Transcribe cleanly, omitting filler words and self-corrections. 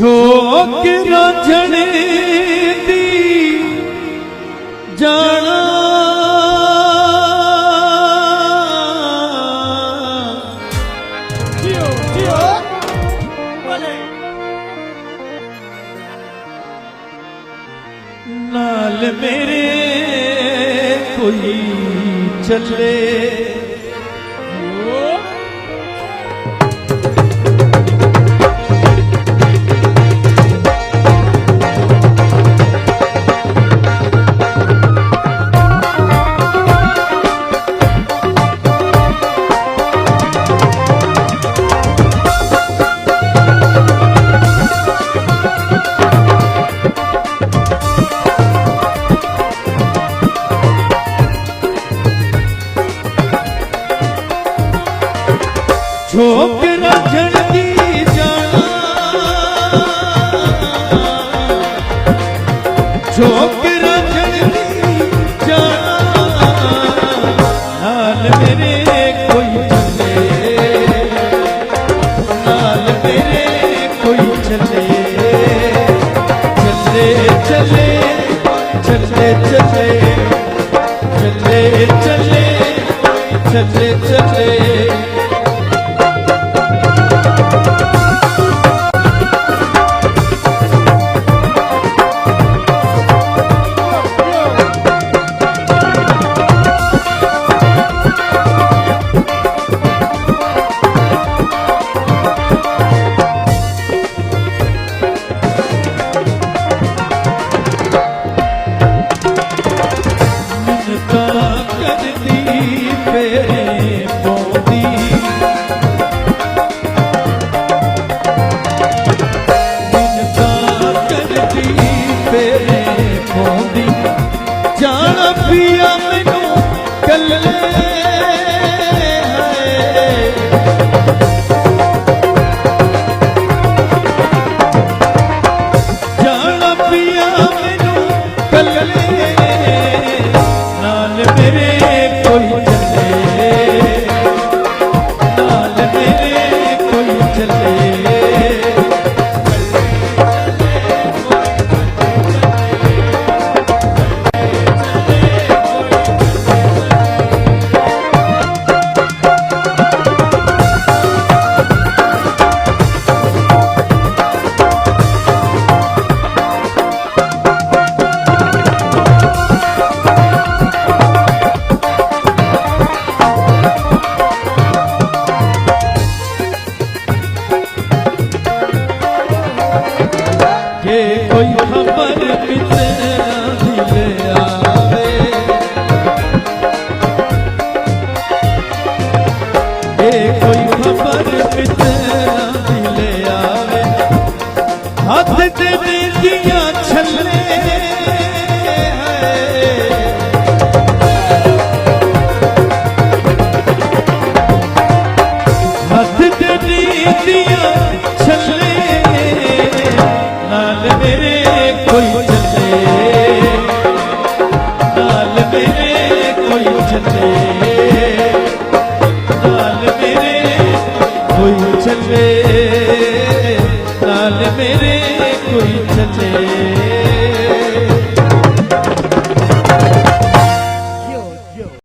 झोंक रांझणे दी जाना जियो जियो बोले नाल मेरे कोई चले झोंक रांझण दी जाना झोंक रांझण दी जाना नाल मेरे कोई चले नाल मेरे कोई चले चले चले चले चले चले चले चले चले जाना पिया मैनू कले जाना पिया मैनू कले नाल मेरे कोई चले नाल मेरे कोई चले ये कोई खबर मिलना दिले आवे ये कोई खबर मिलना दिले आवे हाथ दे दिया छले हाथ दे दिया छले नाल मेरे कोई चले नाल मेरे कोई चले नाल मेरे कोई चले नाल मेरे कोई चले